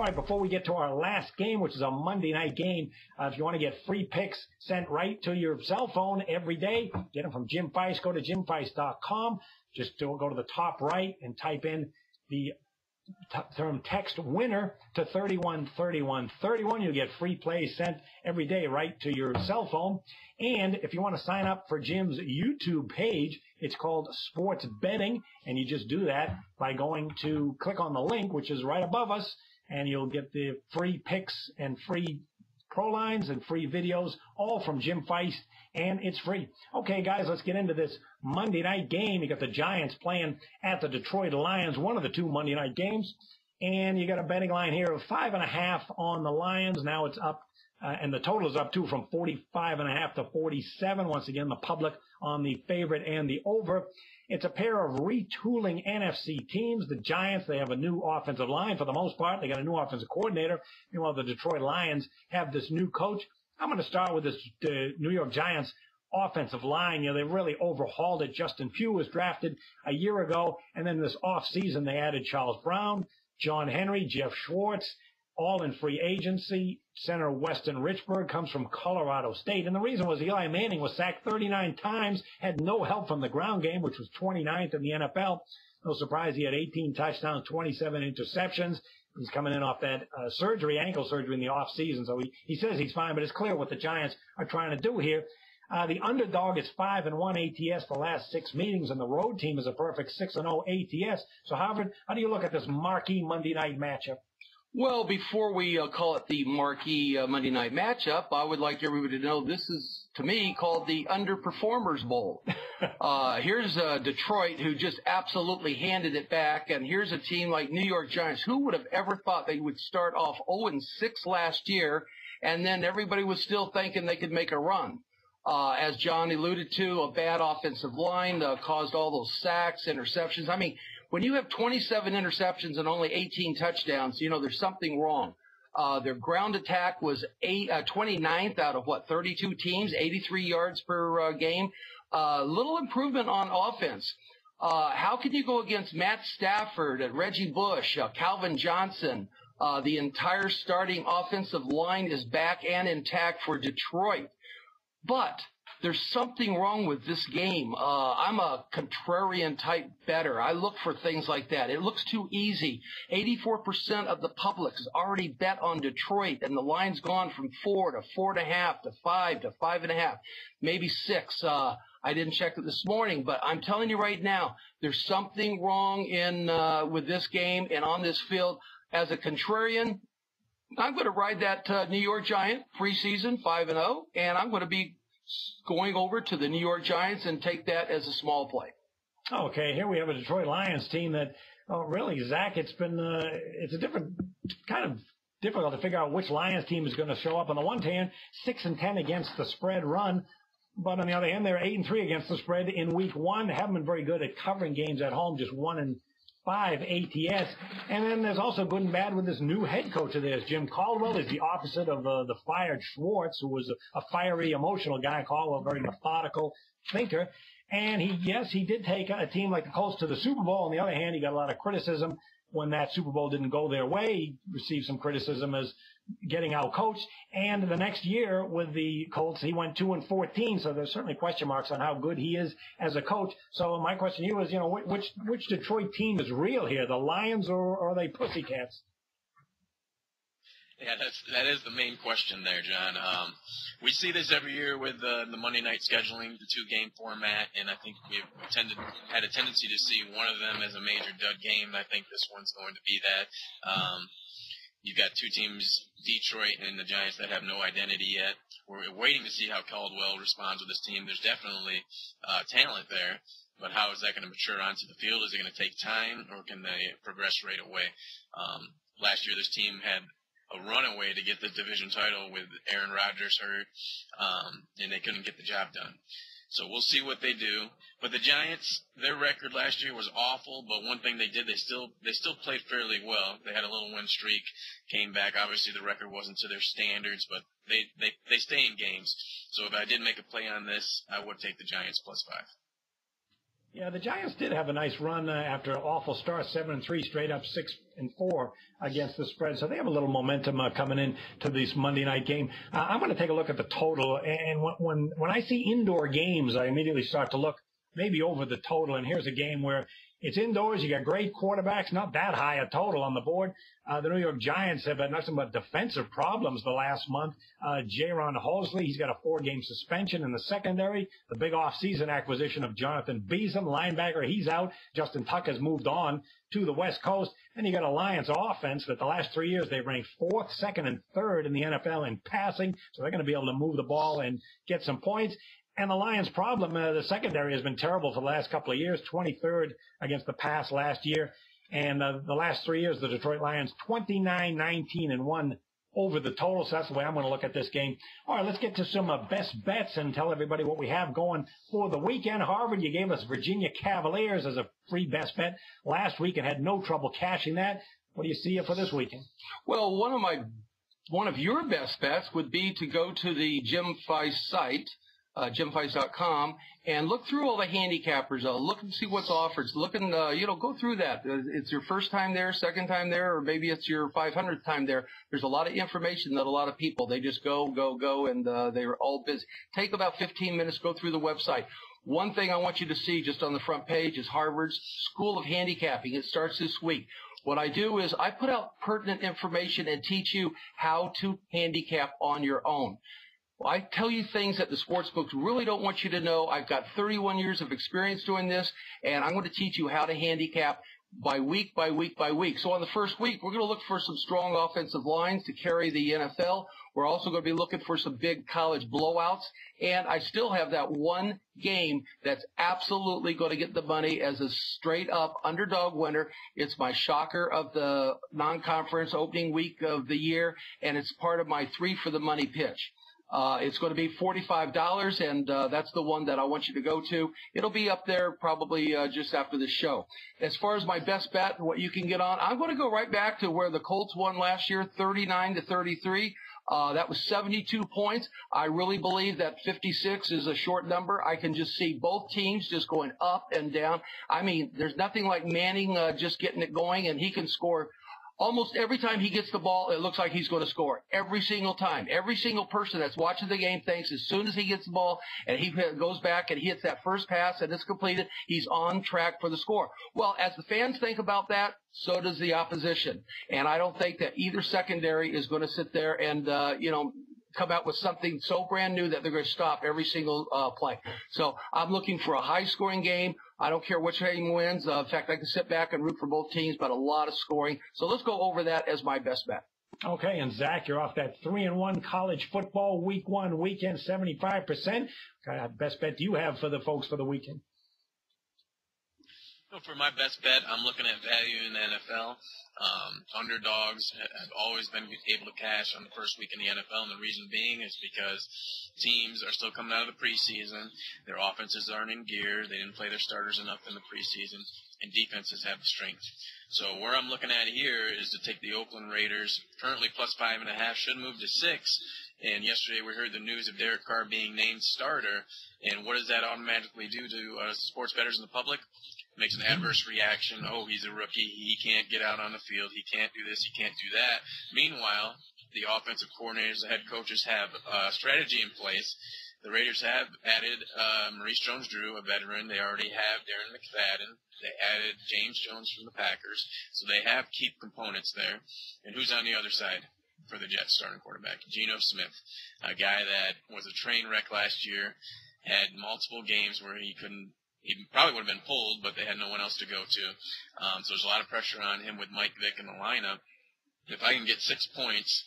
right, before we get to our last game, which is a Monday night game, if you want to get free picks sent right to your cell phone every day, get them from Jim Feist. Go to jimfeist.com. Just go to the top right and type in the term text winner to 313131. You'll get free plays sent every day right to your cell phone. And if you want to sign up for Jim's YouTube page, it's called Sports Betting, and you just do that by going to click on the link, which is right above us, and you'll get the free picks and free pro lines and free videos, all from Jim Feist, and it's free. Okay, guys, let's get into this Monday night game. You got the Giants playing at the Detroit Lions, one of the two Monday night games, and you got a betting line here of 5.5 on the Lions. Now it's up, and the total is up too, from 45.5 to 47. Once again, the public on the favorite and the over. It's a pair of retooling NFC teams. The Giants, they have a new offensive line for the most part. They got a new offensive coordinator. Meanwhile, the Detroit Lions have this new coach. I'm going to start with this New York Giants offensive line. You know, they really overhauled it. Justin Pugh was drafted a year ago, and then this offseason they added Charles Brown, John Henry, Jeff Schwartz, all in free agency. Center Weston Richburg comes from Colorado State. And the reason was Eli Manning was sacked 39 times, had no help from the ground game, which was 29th in the NFL. No surprise, he had 18 touchdowns, 27 interceptions. He's coming in off that ankle surgery in the offseason. So he says he's fine, but it's clear what the Giants are trying to do here. The underdog is 5-1 ATS the last 6 meetings, and the road team is a perfect 6-0 ATS. So, Harvard, how do you look at this marquee Monday night matchup? Well, before we call it the marquee Monday night matchup, I would like everybody to know this is, to me, called the Underperformers Bowl. Here's Detroit, who just absolutely handed it back, and here's a team like New York Giants. Who would have ever thought they would start off 0-6 last year, and then everybody was still thinking they could make a run? As John alluded to, a bad offensive line caused all those sacks, interceptions. I mean, when you have 27 interceptions and only 18 touchdowns, you know, there's something wrong. Their ground attack was 29th out of, 32 teams, 83 yards per game. Little improvement on offense. How can you go against Matt Stafford, Reggie Bush, Calvin Johnson? The entire starting offensive line is back and intact for Detroit. But there's something wrong with this game. I'm a contrarian type bettor. I look for things like that. It looks too easy. 84% of the public has already bet on Detroit, and the line's gone from 4 to 4.5 to 5 to 5.5, maybe 6. I didn't check it this morning, but I'm telling you right now, there's something wrong with this game and on this field. As a contrarian, I'm going to ride that New York Giant preseason 5-0, and I'm going to be going over to the New York Giants and take that as a small play. Okay, here we have a Detroit Lions team that, really, Zach, it's a different kind of difficult to figure out which Lions team is going to show up. On the one hand, 6-10 against the spread run, but on the other hand, they're 8-3 against the spread in week 1. They haven't been very good at covering games at home, just 1-5 ATS. And then there's also good and bad with this new head coach of theirs. Jim Caldwell is the opposite of the fired Schwartz, who was a fiery, emotional guy. Caldwell, very methodical thinker. And he did take a team like the Colts to the Super Bowl. On the other hand, he got a lot of criticism when that Super Bowl didn't go their way. He received some criticism as getting out-coached. And the next year with the Colts, he went 2-14. So there's certainly question marks on how good he is as a coach. So my question to you is, which Detroit team is real here, the Lions or are they pussycats? Yeah, that is the main question there, John. We see this every year with the Monday night scheduling, the 2-game format, and I think we've had a tendency to see one of them as a major dud game. I think this one's going to be that. You've got two teams, Detroit and the Giants, that have no identity yet. We're waiting to see how Caldwell responds with this team. There's definitely talent there, but how is that going to mature onto the field? Is it going to take time, or can they progress right away? Last year, this team had a runaway to get the division title with Aaron Rodgers hurt, and they couldn't get the job done. So we'll see what they do. But the Giants, their record last year was awful, but one thing they did, they still played fairly well. They had a little win streak, came back. Obviously the record wasn't to their standards, but they stay in games. So if I did make a play on this, I would take the Giants +5. Yeah, the Giants did have a nice run after an awful start, 7-3, straight up 6-4 against the spread. So they have a little momentum coming in to this Monday night game. I'm going to take a look at the total, and when I see indoor games, I immediately start to look maybe over the total. And here's a game where it's indoors. You got great quarterbacks, not that high a total on the board. The New York Giants have had nothing but defensive problems the last month. Jaron Halsley, he's got a 4-game suspension in the secondary. The big off-season acquisition of Jonathan Beason, linebacker, he's out. Justin Tucker's moved on to the West Coast. And you got a Lions offense that the last 3 years they've ranked 4th, 2nd, and 3rd in the NFL in passing. So they're going to be able to move the ball and get some points. And the Lions' problem, the secondary has been terrible for the last couple of years, 23rd against the pass last year. And the last 3 years, the Detroit Lions, 29-19-1 over the total. So that's the way I'm going to look at this game. All right, let's get to some best bets and tell everybody what we have going for the weekend. Harvard, you gave us Virginia Cavaliers as a free best bet last week and had no trouble cashing that. What do you see for this weekend? Well, one of your best bets would be to go to the Jim Feist site, JimFeist.com, and look through all the handicappers. Look and see what's offered. Look and, go through that. It's your first time there, second time there, or maybe it's your 500th time there. There's a lot of information that a lot of people, they just go, and they're all busy. Take about 15 minutes, go through the website. One thing I want you to see just on the front page is Harvard's School of Handicapping. It starts this week. What I do is I put out pertinent information and teach you how to handicap on your own. I tell you things that the sports books really don't want you to know. I've got 31 years of experience doing this, and I'm going to teach you how to handicap by week by week by week. So on the first week, we're going to look for some strong offensive lines to carry the NFL. We're also going to be looking for some big college blowouts. And I still have that one game that's absolutely going to get the money as a straight-up underdog winner. It's my shocker of the non-conference opening week of the year, and it's part of my 3 for the money pitch. It's going to be $45, and that's the one that I want you to go to. It'll be up there probably just after the show. As far as my best bet, what you can get on, I'm going to go right back to where the Colts won last year, 39-33. That was 72 points. I really believe that 56 is a short number. I can just see both teams just going up and down. I mean, there's nothing like Manning just getting it going, and he can score. Almost every time he gets the ball, it looks like he's going to score. Every single time. Every single person that's watching the game thinks as soon as he gets the ball and he goes back and he hits that first pass and it's completed, he's on track for the score. Well, as the fans think about that, so does the opposition. And I don't think that either secondary is going to sit there and, come out with something so brand new that they're going to stop every single play. So I'm looking for a high-scoring game. I don't care which team wins. In fact, I can sit back and root for both teams, but a lot of scoring. So let's go over that as my best bet. Okay, and Zach, you're off that 3-1 college football week 1 weekend, 75%. Best bet do you have for the folks for the weekend? For my best bet, I'm looking at value in the NFL. Underdogs have always been able to cash on the first week in the NFL, and the reason being is because teams are still coming out of the preseason. Their offenses aren't in gear. They didn't play their starters enough in the preseason, and defenses have the strength. So where I'm looking at here is to take the Oakland Raiders, currently plus 5.5, should move to 6. And yesterday we heard the news of Derek Carr being named starter. And what does that automatically do to sports bettors and the public? Makes an adverse reaction. Oh, he's a rookie. He can't get out on the field. He can't do this. He can't do that. Meanwhile, the offensive coordinators, the head coaches have a strategy in place. The Raiders have added Maurice Jones-Drew, a veteran. They already have Darren McFadden. They added James Jones from the Packers. So they have keep components there. And who's on the other side for the Jets starting quarterback? Geno Smith, a guy that was a train wreck last year, had multiple games where he probably would have been pulled, but they had no one else to go to. So there's a lot of pressure on him with Mike Vick in the lineup. If I can get 6 points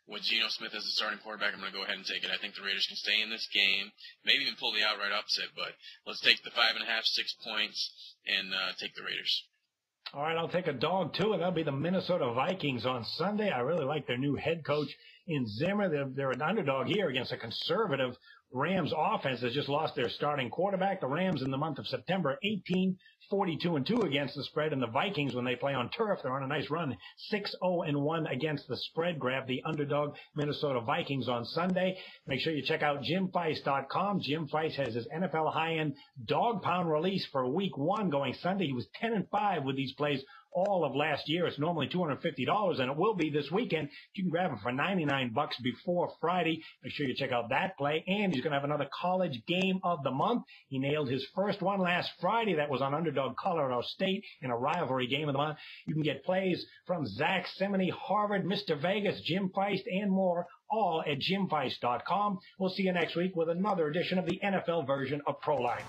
with Geno Smith as the starting quarterback, I'm going to go ahead and take it. I think the Raiders can stay in this game, maybe even pull the outright upset, but let's take the 5.5, 6 points, and take the Raiders. All right, I'll take a dog, too, and that'll be the Minnesota Vikings on Sunday. I really like their new head coach in Zimmer. They're an underdog here against a conservative Rams offense that just lost their starting quarterback. The Rams in the month of September, 18-42-2 against the spread. And the Vikings, when they play on turf, they're on a nice run, 6-0-1 against the spread. Grab the underdog Minnesota Vikings on Sunday. Make sure you check out JimFeist.com. Jim Feist has his NFL high-end dog pound release for week 1 going Sunday. He was 10-5 with these plays all of last year. It's normally $250, and it will be this weekend. You can grab it for $99 before Friday. Make sure you check out that play. And he's going to have another college game of the month. He nailed his first one last Friday. That was on underdog Colorado State in a rivalry game of the month. You can get plays from Zach Simony, Harvard, Mr. Vegas, Jim Feist, and more, all at JimFeist.com. We'll see you next week with another edition of the NFL version of ProLine.